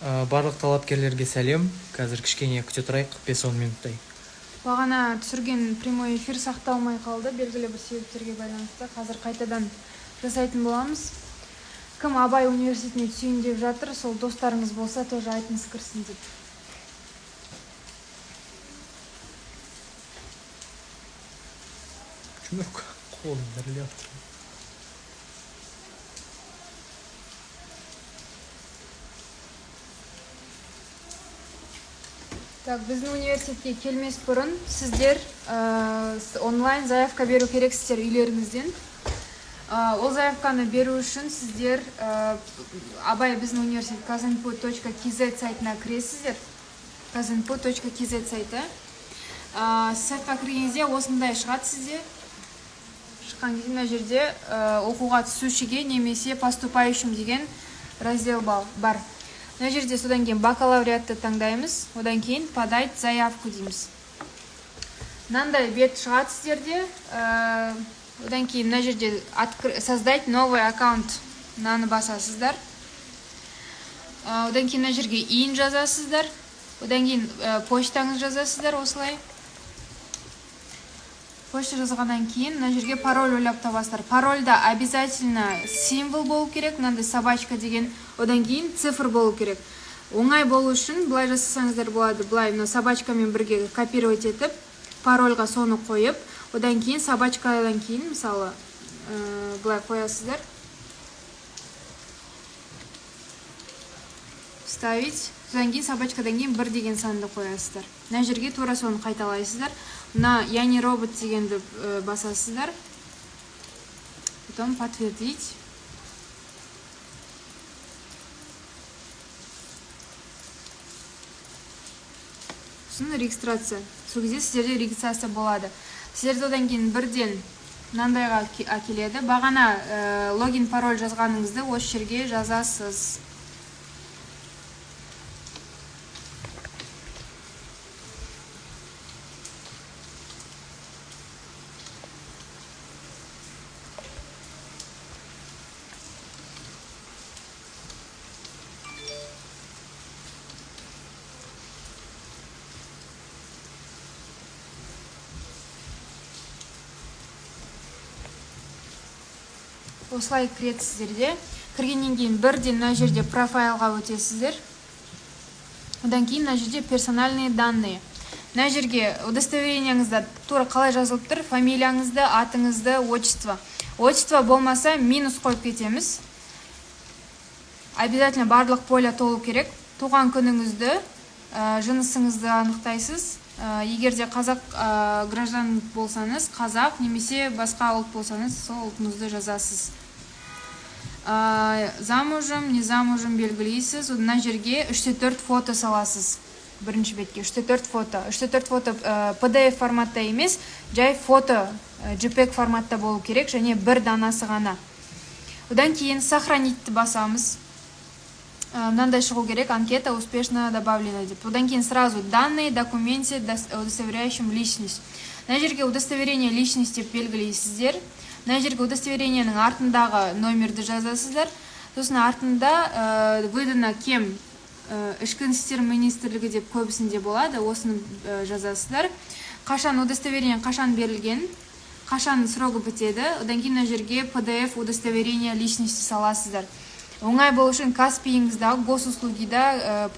Барлық талапкерлерге сәлем. Қазір кішкене күте тұрайық, 5-10 минуттай. Бағана түсірген прямой эфир сақталмай қалды, белгілі бір себептерге байланысты. Қазір қайтадан жасайтын боламыз. Кім Абай университетіне түсейін деп жатыр, сол достарыңыз болса, тоже айтыңыз кірсін деп. Жұмыр қолым дірілеп тұр. Так, біздің университетке келмес бұрын сіздер онлайн заявка беру керексіздер үйлеріңізден. Ол заявканы беру үшін сіздер Абай біздің университет kazinpo.kz сайтына кіресіздер. kazinpo.kz сайты. Сайтқа кіргенде осындай шығады сізде. Шыққан кезде мына жерде оқуға түсушіге немесе поступающим деген раздел бар. Мына жерде содан кейін бакалавриатты таңдаймыз, одан кейін подать заявку дейміз. Мынандай бет шығады сіздерде. Одан кейін мына жерде создать новый аккаунт мынаны басасыздар. Одан кейін мына жерге ин жазасыздар. Одан кейін почтаңыз жазасыздар осылай. Почта жазғаннан кейін мына жерге пароль ойлап табасыздар. Парольда обязательно символ болу керек, мынандай собачка деген, одан кейін цифр болу керек. Оңай болу үшін былай жасасаңыздар болады, былай мына собачкамен бірге копировать етіп, парольға соны қойып, одан кейін собачкадан кейін мысалы былай қоясыздар. Вставить. Содан кейін собачкадан кейін 1 деген санды қоясыздар. Мына жерге тура соны қайталайсыздар. Мына я не робот дегенді басасыздар. Потом подтвердить. Сосын регистрация. Сол кезде сіздерде регистрация болады. Сіздерді одан кейін бірден мынандайға әкеледі. Бағана логин пароль жазғаныңызды осы жерге жазасыз. Осылай кіретсіздерде. Кіргеннен кейін бірден мына жерде профайлға өтесіздер. Одан кейін мына жерде персональные данные. Мына жерге удостоверениеңізді тура қалай жазылып тұр? Фамилияңызды, атыңызды, отчество. Отчество болмаса минус қойып кетеміз. Обязательно барлық поля толу керек. Туған күніңізді, жынысыңызды анықтайсыз. Егерде қазақ граждан болсаңыз, қазақ, немесе басқа ұлт болсаңыз, сол ұлтыңызды жазасыз. Замужым, не замужым белгілейсіз. Мына жерге 3-4 фото саласыз. Бірінші бетке 3-4 фото. 3-4 фото PDF форматта емес, жай фото JPEG форматта болу керек, және бір данасы ғана. Одан кейін сохранитті басамыз. Мынандай шығу керек, анкета успешно добавлена деп. Одан кейін сразу данные документе удостоверяющим личность. Мына жерге удостоверение личность деп белгілейсіздер. Мына жерге удостоверениенің артындағы номерді жазасыздар. Сосын артында выдано кем, ішкі істер министрлігі деп көбісінде болады, осыны жазасыздар. Қашан удостоверение қашан берілген, қашан срогы бітеді. Одан кейін мына жерге PDF удостоверение личности саласыздар. Оңай болу үшін Каспиіңіздағы госуслугида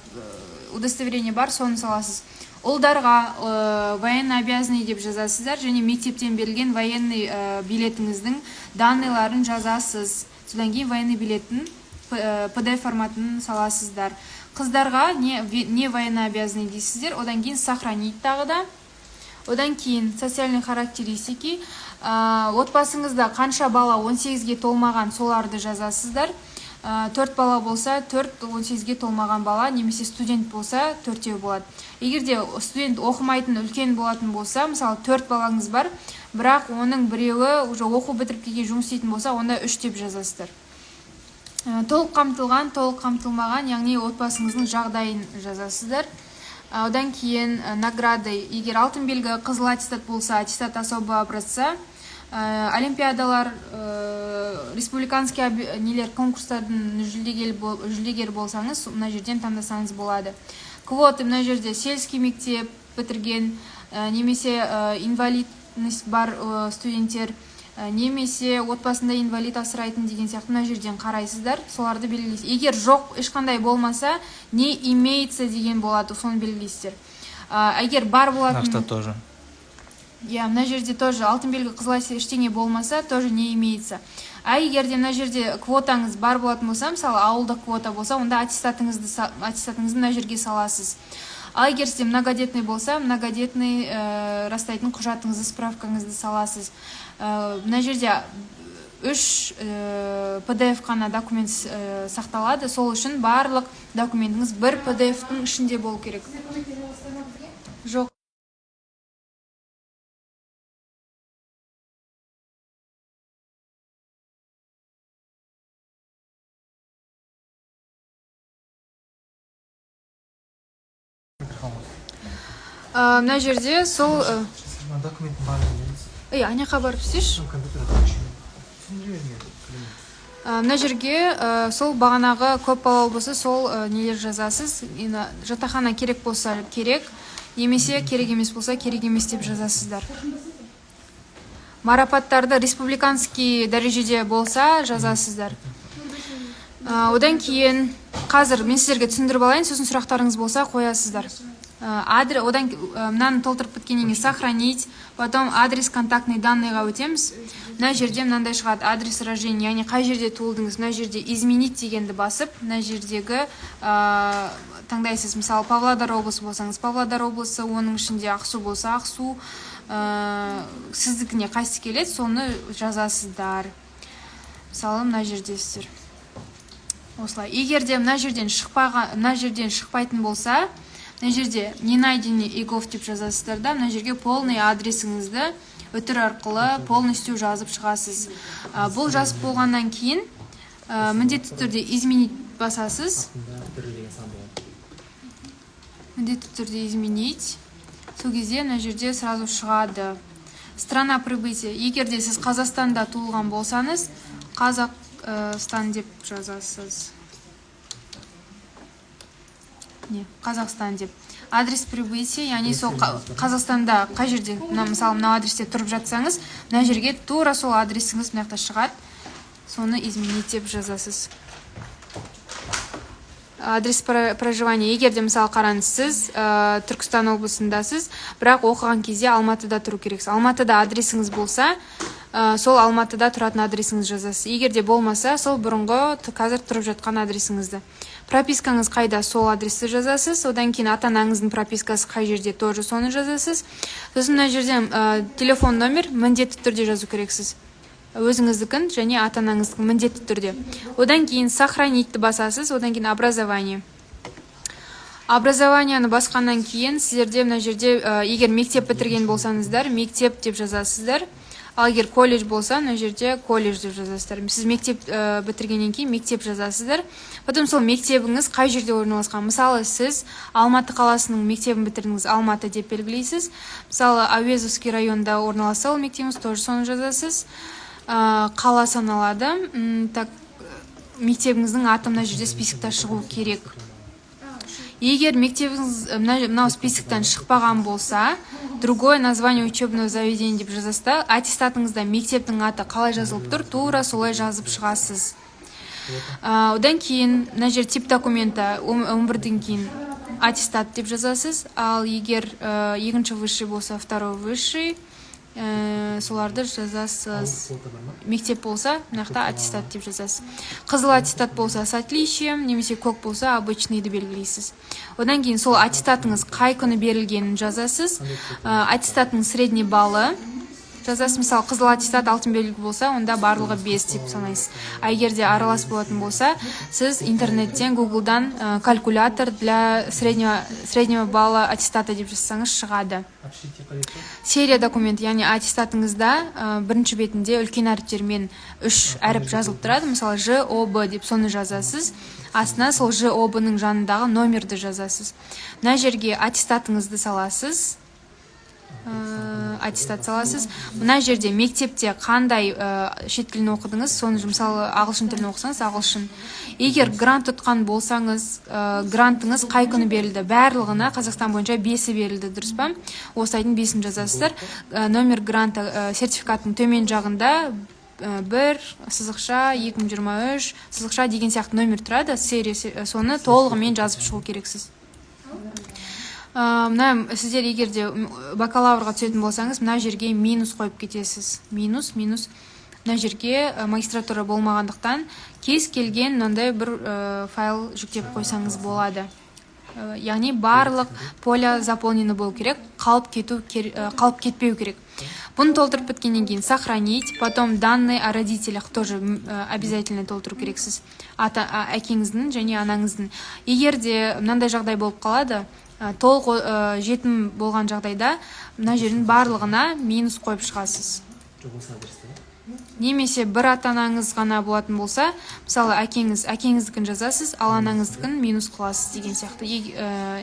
удостоверение бар, соны саласыз. Ұлдарға военный обязанный деп жазасыздар, және мектептен берілген военный билетіңіздің данныйларын жазасыз. Содан кейін военный билеттің PDF форматын саласыздар. Қыздарға не военный обязанный дейсіздер, одан кейін сохранить тағы да. Одан кейін социальный характеристики. Отбасыңызда қанша бала 18-ге толмаған, соларды жазасыздар. 4 бала болса, 4-18-ге толмаған бала, немесе студент болса, 4-еу болады. Егерде студент оқымайтын үлкен болатын болса, мысалы 4 балаңыз бар, бірақ оның біреуі уже оқу бітіріп келген жұмыс істейтін болса, онда 3 деп жазасыздар. Толық қамтылған, толық қамтылмаған, яғни отбасыңыздың жағдайын жазасыздар. Одан кейін награды, егер алтын белгі, қызыл аттестат болса, аттестат особого образца, олимпиадалар, республиканский нелер конкурстардың жүлдегер болсаңыз, мына жерден таңдасаңыз болады. Квоты мына жерде сельский мектеп бітірген, немесе инвалидность бар студенттер, немесе отбасында инвалид асырайтын деген сияқты мына жерден қарайсыздар, соларды белгілейсіз. Егер жоқ, ешқандай болмаса, не имеется деген болады, соны белгілейсіздер. Егер бар болатын... Нашта тоже. Мына жерде тоже алтын белгі қызыл әсер ештеңе болмаса, тоже не имеется. Егерде мына жерде квотаңыз бар болатын болса, мысалы ауылдық квота болса, онда аттестатыңызды мына жерге саласыз. Егер сізде многодетный болса, многодетный растайтын құжатыңызды, справкаңызды саласыз. Мына жерде 3 PDF қана документ сақталады, сол үшін барлық документіңіз бір PDF-тің ішінде болу керек. Жоқ. Мына жерде сол аняқа барып істеш. Мына жерге сол бағанағы көп балалы болса, сол нелер жазасыз. Жатақхана керек болса керек, немесе керек емес болса керек емес деп жазасыздар. Марапаттарды республиканский дәрежеде болса жазасыздар. Одан кейін қазір мен сіздерге түсіндіріп алайын, сосын сұрақтарыңыз болса қоясыздар. Одан мынаны толтырып біткеннен кейін сохранить, потом адрес контактный данныйға өтеміз. Мына жерде мынандай шығады, адрес рождения, яғни қай жерде туылдыңыз, мына жерде изменить дегенді басып, мына жердегі таңдайсыз. Мысалы, Павлодар облысы болсаңыз, Павлодар облысы, оның ішінде Ақсу болса, Ақсу, сіздікіне қайсы келеді, соны жазасыздар. Мысалы, мына жердесіздер. Осылай. Егерде мына жерден шықпайтын болса, мына жерде не найдены игов деп жазасыздар да, мына жерге полный адресіңізді өтір арқылы полностью жазып шығасыз. Бұл жазып болғаннан кейін міндетті түрде изменить басасыз. Міндетті түрде изменить. Сол кезде мына жерде сразу шығады. Страна прибытия. Егерде сіз Қазақстанда туылған болсаңыз, Қазақстан деп жазасыз. Қазақстан деп. Адрес прибытия, яғни сол Қазақстанда қай жерде, мысалы, мына адресте тұрып жатсаңыз, мына жерге тура сол адресіңіз мынақта шығады. Соны изменить деп жазасыз. Адрес проживания. Егерде, мысалы, қараңыз, сіз Түркістан облысындасыз, бірақ оқыған кезде Алматыда тұру керексіз. Алматыда адресіңіз болса, сол Алматыда тұратын адресіңіз жазасыз. Егерде болмаса, сол бұрынғы қазір тұрып жатқан адресіңізді. Пропискаңыз қайда, сол адресті жазасыз. Одан кейін ата-анаңыздың пропискасы қай жерде, тоже соны жазасыз. Сосын мына жерден телефон номер міндетті түрде жазу керексіз. Өзіңіздікін және ата-анаңыздың міндетті түрде. Одан кейін сохранитті басасыз, одан кейін образование. Образованияны басқаннан кейін сіздерде мына жерде егер мектеп бітірген болсаңыздар, мектеп деп жазасыздар. Ал егер колледж болса, мына жерде колледж деп жазасыздар. Сіз мектеп бітіргеннен кейін мектеп жазасыздар. Потом сол мектебіңіз қай жерде орналасқан. Мысалы, сіз Алматы қаласының мектебін бітірдіңіз, Алматы деп белгілейсіз. Мысалы, Әуезовский районда орналасса, ол мектебіңіз тоже соны жазасыз. Қала саналады. Так, мектебіңіздің аты мына жерде списокта шығу керек. Егер мектебіңіз мынау списоктан шықпаған болса, другое название учебного заведения деп жазасыздар. Аттестатыңызда мектептің аты қалай жазылып тұр, тура солай жазып шығасыз. Одан кейін мына жер тип документа 11-ден кейін аттестат деп жазасыз. Ал егер екінші высший болса, второй высший, соларды жазасыз. Мектеп болса, мынақта аттестат деп жазасыз. Қызыл аттестат болса с отличием, немесе көк болса обычныйды белгілейсіз. Одан кейін сол аттестатыңыз қай күні берілгенін жазасыз. Аттестаттың средний баллы жазасыз. Мысалы, қызыл аттестат алтын белгі болса, онда барлығы 5 деп санайсыз. Егерде аралас болатын болса, сіз интернеттен, Google'дан калькулятор для среднего балла аттестата деп жазсаңыз шығады. Серия документ, яғни аттестатыңызда бірінші бетінде үлкен әріптермен 3 әріп жазылып тұрады. Мысалы, ЖОБ деп соны жазасыз. Астына сол ЖОБ-ның жанындағы номерді жазасыз. Мына жерге аттестатыңызды саласыз. аттестат саласыз. Мына жерде мектепте қандай шет тілін оқыдыңыз, соны мысалы ағылшын тілін оқысаңыз, ағылшын. Егер грант ұтқан болсаңыз, грантыңыз қай күні берілді? Барлығына Қазақстан бойынша 5-і берілді, дұрыс па? Осы айдың 5-ін жазасыздар. Номер гранты сертификаттың төмен жағында 1 сызықша 2023 сызықша деген сияқты номер тұрады, серия, соны толығымен жазып шығу керексіз. Мына сіздер егерде бакалаврға түсетін болсаңыз, мына жерге минус қойып кетесіз. Минус. Мына жерге магистратура болмағандықтан кез келген мынандай бір файл жүктеп қойсаңыз болады. Яғни барлық поля заполнено болу керек, қалып кетпеу керек. Бұны толтырып біткеннен кейін сохранить, потом данные о родителях тоже обязательно толтыру керексіз. Әкеңіздің және анаңыздың. Егер де мынандай жағдай болып қалады, толық жетім болған жағдайда мына жердің барлығына минус қойып шығасыз. Немесе бір ата-анаңыз ғана болатын болса, мысалы әкеңіздікін жазасыз, ал анаңыздікін минус қыласыз деген сияқты.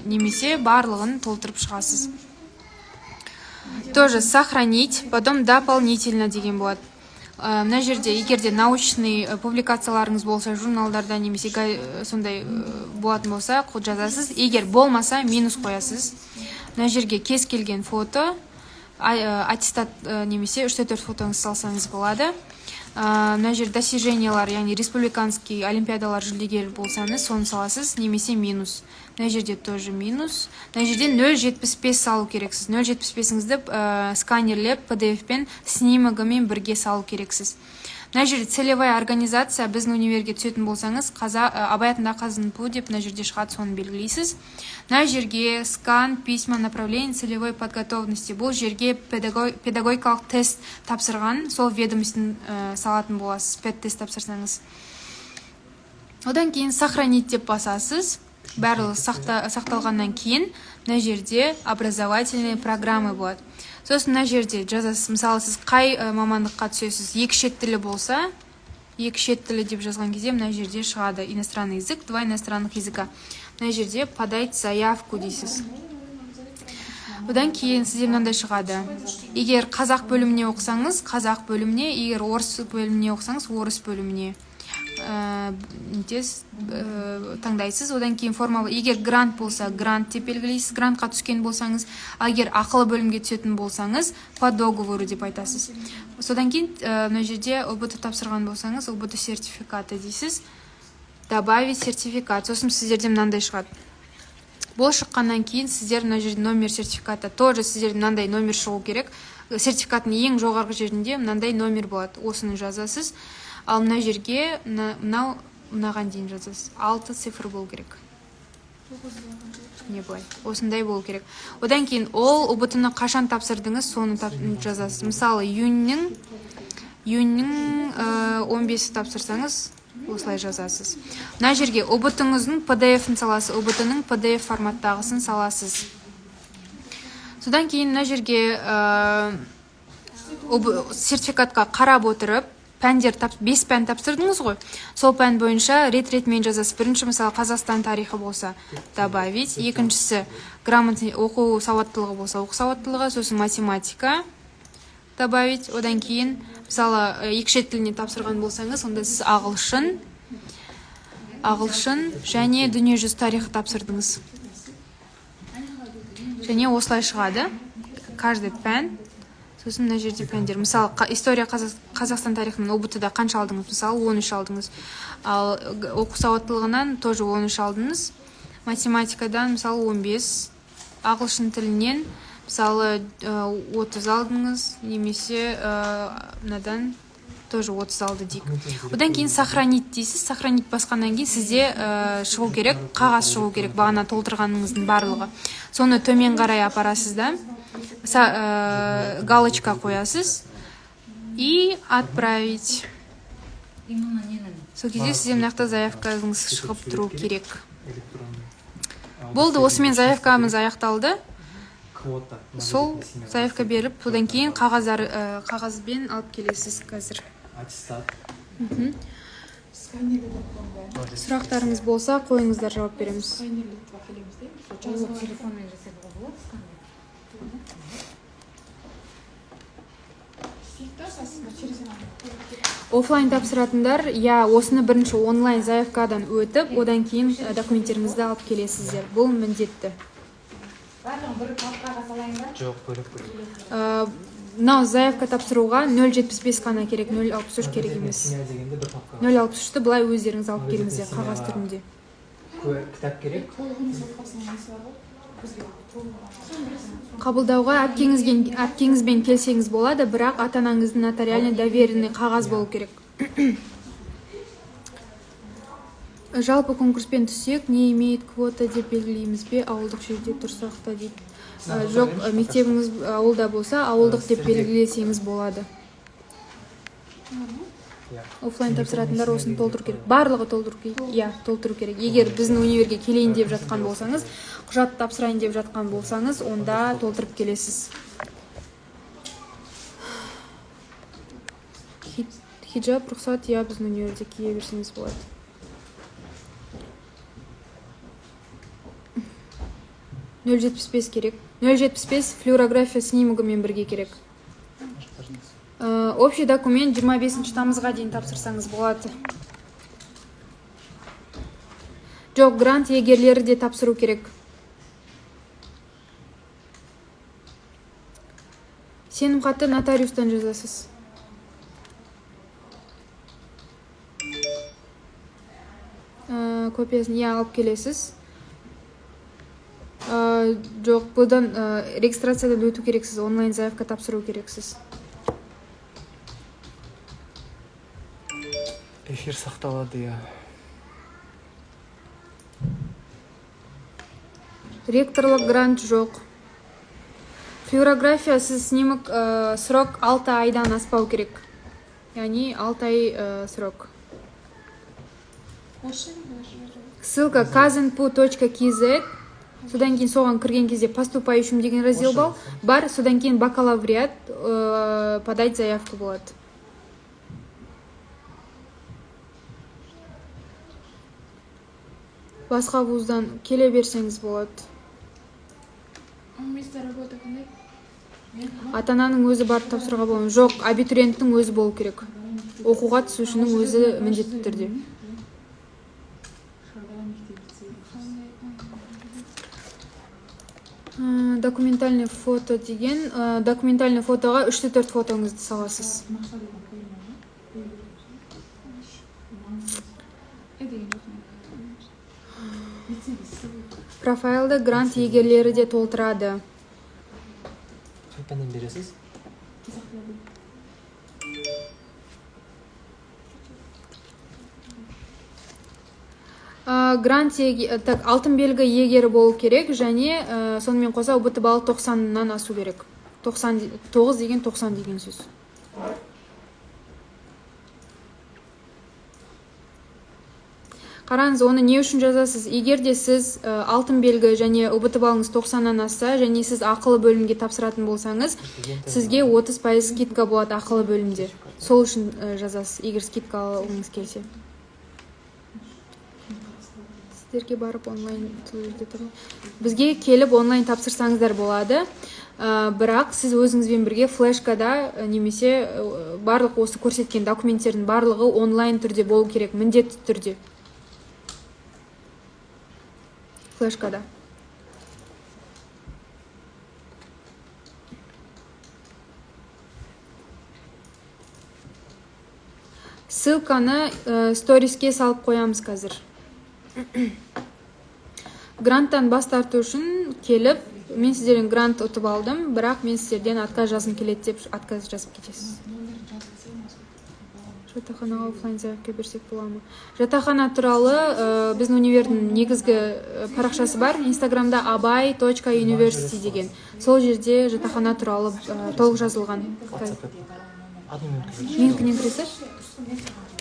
Немесе барлығын толтырып шығасыз. Тоже сохранить, потом дополнительно деген болады. Мына жерде егерде научный публикацияларыңыз болса, журналдарда немесе сондай болатын болса, жазасыз. Егер болмаса, минус қоясыз. Мына жерге кез келген фото, аттестат немесе 3-4 фотоңыз салсаңыз болады. Мына жер достижениялар, яғни республиканский олимпиадалар жүлдегер болсаңыз, соны саласыз, немесе минус. Мына жерде тоже минус. Мына жерде 0,75 салу керексіз. 0,75-іңізді сканерлеп, PDF-пен, снимогымен бірге салу керексіз. Мына жерде целевая организация, біздің универге түсетін болсаңыз, Абай атындағы КЗНПУ деп мына жерде шығады, соны белгілейсіз. Мына жерге скан, письма, направление целевой подготовленности. Бұл жерге педагогикалық тест тапсырған, сол ведомствен салатын боласыз, тест тапсырсаңыз. Одан кейін сохранить деп басасыз. Барлығы сақталғаннан кейін мына жерде образовательные программы болады. Сосын мына жерде жазасыз, мысалы сіз қай мамандыққа түсесіз, 2 шет тілі болса, 2 шет тілі деп жазған кезде мына жерде шығады иностранный язык, 2 иностранных языка. Мына жерде подать заявку дейсіз. Одан кейін сізде мынандай шығады. Егер қазақ бөліміне оқысаңыз, қазақ бөліміне, егер орыс бөліміне оқысаңыз, орыс бөліміне таңдайсыз. Одан кейін формалы, егер грант болса, грант деп белгілейсіз, грантқа түскен болсаңыз, егер ақылы бөлімге түсетін болсаңыз, по договору деп айтасыз. Содан кейін мына жерде ОБТ тапсырған болсаңыз, ОБТ сертификаты дейсіз. Добавить сертификат. Сосын сіздерде мынандай шығады. Бұл шыққаннан кейін сіздер мына жерде номер сертификаты, тоже сіздерде мынандай номер шығу керек. Сертификаттың ең жоғарғы жерінде мынандай номер болады. Осыны жазасыз. Ал мына жерге мынаған дейін жазасыз. 6 цифр болу керек. Не былай. Осындай болу керек. Одан кейін ол ОБТ-ны қашан тапсырдыңыз, соны жазасыз. Мысалы, июньнің 15-і тапсырсаңыз, осылай жазасыз. Мына жерге ОБТ-ңыздың PDF-ін саласыз, ОБТ-ның PDF форматтағысын саласыз. Содан кейін мына жерге сертификатқа қарап отырып, 5 пән тапсырдыңыз ғой. Сол пән бойынша рет-ретмен жазасыз. Бірінші, мысалы, Қазақстан тарихы болса, добавить. Екіншісі, грамотный оқу сауаттылығы болса, оқу сауаттылығы, сосын математика, добавить. Одан кейін, мысалы, 2 шет тіліне тапсырған болсаңыз, онда сіз ағылшын және дүниежүзі тарихы тапсырдыңыз. Және осылай шығады. Каждый пән. Сосын мына жерде пәндер. Мысалы, история Қазақстан тарихынан ОБТ-да қанша алдыңыз? Мысалы, 13 алдыңыз. Ал оқу сауаттылығынан тоже 13 алдыңыз. Математикадан, мысалы, 15. Ағылшын тілінен, мысалы, 30 алдыңыз. Немесе мынадан тоже 30 алды дейік. Одан кейін сохранить дейсіз. Сохранить басқаннан кейін сізде шығу керек, қағаз шығу керек, бағана толтырғаныңыздың барлығы. Соны төмен қарай апарасыз да. Галочка қоясыз и отправить. Сол кезде сізде мынақты заявкаңыз шығып тұру керек. Болды, осымен заявкамыз аяқталды. Сол заявка беріп, содан кейін қағазбен алып келесіз қазір. Сұрақтарыңыз болса, қойыңыздар, жауап береміз. Оффлайн тапсыратындар, я осыны бірінші онлайн заявкадан өтіп, одан кейін документтеріңізді алып келесіздер. Бұл міндетті. Жоқ, бөлек. Мынау заявка тапсыруға 0,75 қана керек, 0,63 керек емес. 0,63-ті былай өздеріңіз алып келіңіздер қағаз түрінде. Кітап керек? Қабылдауға әпкеңізбен келсеңіз болады, бірақ ата-анаңыздың нотариальный доверенный қағаз болу керек. Жалпы конкурспен түссек, не имеет квота деп белгілейміз бе, ауылдық жерде тұрсақ та дейді. Жоқ, мектебіңіз ауылда болса, ауылдық деп белгілесеңіз болады. Оффлайн тапсыратындар осыны толтыру керек. Барлығы толтыру керек. Егер біздің универге келейін деп жатқан болсаңыз, құжат тапсырайын деп жатқан болсаңыз, онда толтырып келесіз. Хиджаб, рұқсат, я біздің универде кие берсеңіз болады. $0,75 керек. 0,75 флюорография снимогымен бірге керек. Общий документ 25 тамызға дейін тапсырсаңыз болады. Жоқ, грант егерлері де тапсыру керек. Сенім хатты нотариустан жазасыз. Копиясын алып келесіз. Жоқ, бұдан регистрациядан өту керексіз, онлайн заявка тапсыру керексіз. Эфир сақталады, я. Ректорлық грант жоқ. Флюорография, сіз снимок срок 6 айдан аспау керек. Яғни 6 ай срок. Ссылка kazenpu.kz. Содан кейін соған кірген кезде поступающим деген раздел бар. Содан кейін бакалавриат, подать заявку болады. Басқа вуздан келе берсеңіз болады. Ата-ананың өзі барып тапсыруға болады. Жоқ, абитуриенттің өзі болу керек. Оқуға түсушінің өзі міндетті түрде. Документальный фото деген, документальный фотоға 3-4 фотоңызды саласыз. Профайлды грант егерлері де толтырады. Қайтадан бересіз? Грант алтын белгі егері болу керек, және сонымен қоса ұбт балы 90-нан асу керек. 9 деген 90 деген сөз. Қараңыз, оны не үшін жазасыз? Егер де сіз алтын белгі және ұбт балыңыз 90-нан асса, және сіз ақылы бөлімге тапсыратын болсаңыз, сізге 30% скидка болады ақылы бөлімде. Сол үшін жазасыз, егер скидка алғыңыз келсе. Сіздерге барып онлайн бізге келіп онлайн тапсырсаңыздар болады. Бірақ сіз өзіңізбен бірге флешкада немесе барлық осы көрсеткен документтердің барлығы онлайн түрде болу керек, міндетті түрде. Флешкада. Ссылканы сториске салып қоямыз қазір. Гранттан бас тарту үшін келіп, мен сіздерден грант ұтып алдым, бірақ мен сіздерден отказ жазым келеді деп отказ жазып кетесіз. Жатақханаға оффлайн заявка берсек бола ма? Жатақхана туралы біздің универдің негізгі парақшасы бар, инстаграмда abay.university деген. Сол жерде жатақхана туралы толық жазылған. Менікінен кіресіз?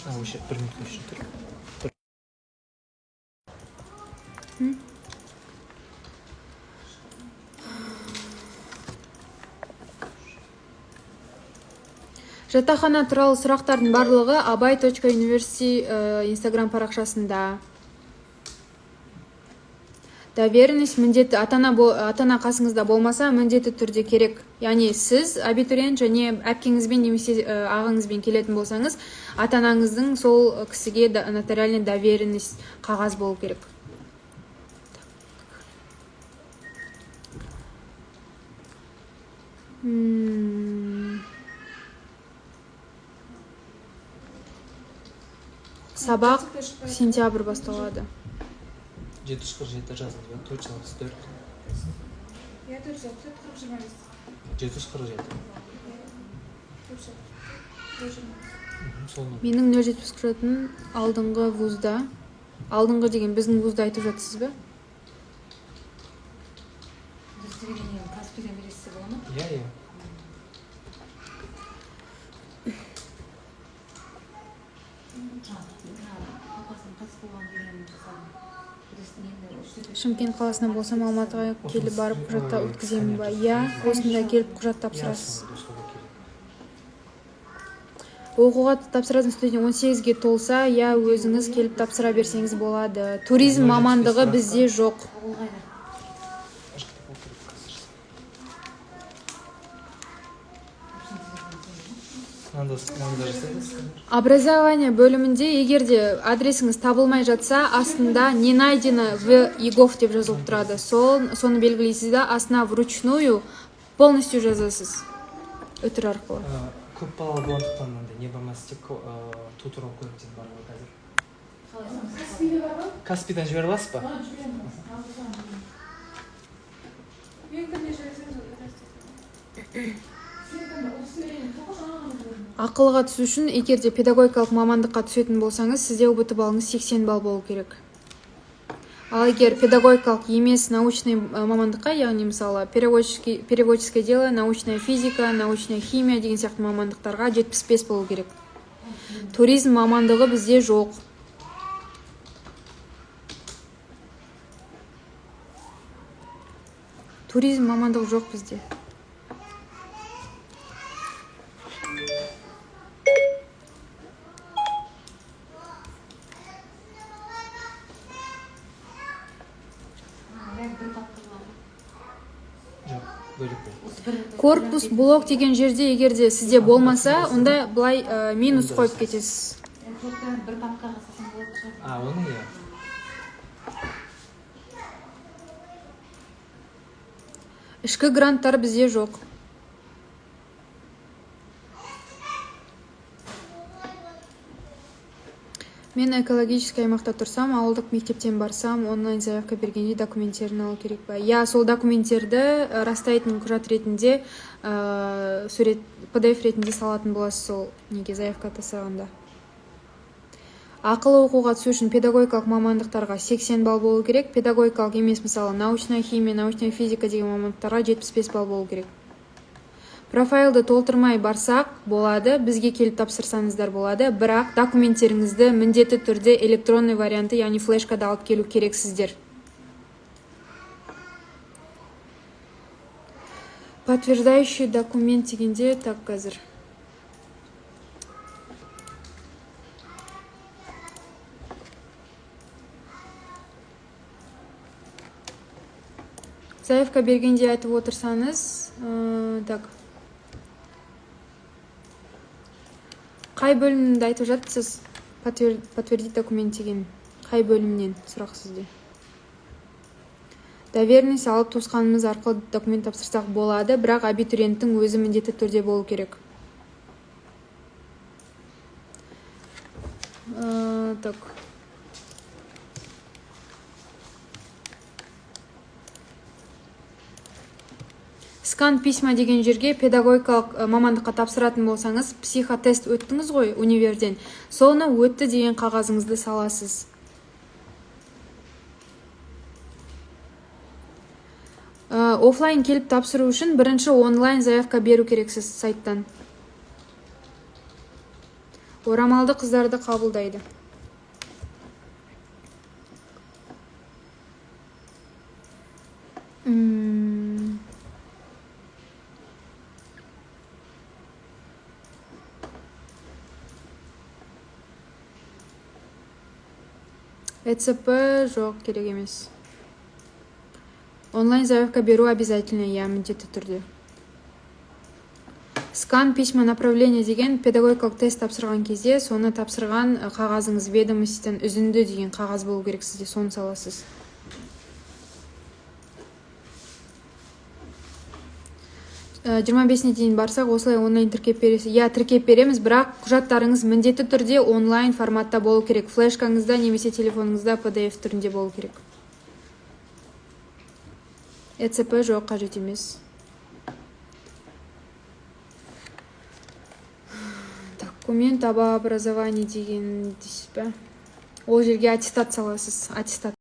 Бір минут үшін тұр. Жатақхана туралы сұрақтардың барлығы abay.university инстаграм парақшасында. Доверенность міндетті ата-ана қасыңызда болмаса міндетті түрде керек. Яғни сіз абитуриент және әпкеңізбен немесе ағаңызбен келетін болсаңыз, ата-анаңыздың сол кісіге нотариальный доверенность қағаз болу керек. Сабақ сентябрь басталады. 747 жазылды, 434. Я 447. 747. Менің 070 құжатым алдыңғы вузда. Алдыңғы деген біздің вузда айтып жатсыз ба? Каспийден бересіз бола ма? Иә. Шымкент қаласынан болсам Алматыға келіп барып құжатта өткіземін ба? Иә, осында келіп құжат тапсырасыз. Оқуға тапсыратын студент 18-ге толса, я өзіңіз келіп тапсыра берсеңіз болады. Туризм мамандығы бізде жоқ. Образование бөлімінде егерде адресіңіз табылмай жатса, астында не найдено в ЕГОВ деп жазылып тұрады. Соны белгілейсіз да, астына вручную полностью жазасыз. Өтір арқылы. Көп балалы болғандықтан не болмаса тек тутурал көліктен бар ғой қазір. Каспийден жібере аласыз ба? Ақылға түсу үшін, егерде педагогикалық мамандыққа түсетін болсаңыз, сізде ОБТ балыңыз 80 балл болу керек. Ал егер педагогикалық емес научный мамандыққа, яғни мысалы переводческое дело, научная физика, научная химия деген сияқты мамандықтарға 75 болу керек. Туризм мамандығы бізде жоқ. Туризм мамандығы жоқ бізде. Корпус, блок деген жерде егерде сізде болмаса, онда былай минус қойып кетесіз. Бір папкаға салсам болады шығар. Оны иә. Ішкі гранттар бізде жоқ. Мен экологический аймақта тұрсам, ауылдық мектептен барсам, онлайн заявка бергенде документтерін алу керек па? Я сол документтерді растайтын құжат ретінде, сурет PDF ретінде салатын боласыз сол неге заявка тасығанда. Ақылы оқуға түсу үшін педагогикалық мамандықтарға 80 балл болу керек, педагогикалық емес, мысалы, научная химия, научная физика деген мамандықтарға 75 балл болу керек. Профайлды толтырмай барсақ болады, бізге келіп тапсырсаңыздар болады, бірақ документтеріңізді міндетті түрде электронный варианты, яғни флешкада алып келу керексіздер. Подтверждающий документ дегенде, так қазір. Заявка бергенде айтып отырсаңыз, так. Қай бөлімді айтып жатсыз? Подтвердить документ деген. Қай бөлімнен сұрақ сізде? Доверенность алып туысқанымыз арқылы документ тапсырсақ болады, бірақ абитуриенттің өзі міндетті түрде болу керек. Так. Скан письма деген жерге педагогикалық мамандыққа тапсыратын болсаңыз, психотест өттіңіз ғой универден. Соны өтті деген қағазыңызды саласыз. Офлайн келіп тапсыру үшін бірінші онлайн заявка беру керексіз сайттан. Орамалды қыздарды қабылдайды. ЭЦП жоқ, керек емес. Онлайн заявка беру обязательно, я міндетті түрде. Скан письма направления деген педагогикалық тест тапсырған кезде, соны тапсырған қағазыңыз ведомостьтен үзінді деген қағаз болу керек, сізде соны саласыз. Жиырма бесіне дейін барсақ, осылай онлайн тіркеп бересіз. Я тіркеп береміз, бірақ құжаттарыңыз міндетті түрде онлайн форматта болу керек. Флешкаңызда немесе телефоныңызда PDF түрінде болу керек. ЭЦП жоқ, қажет емес. Документ об образовании деген дейсіз бе? Ол жерге аттестат саласыз. Аттестат.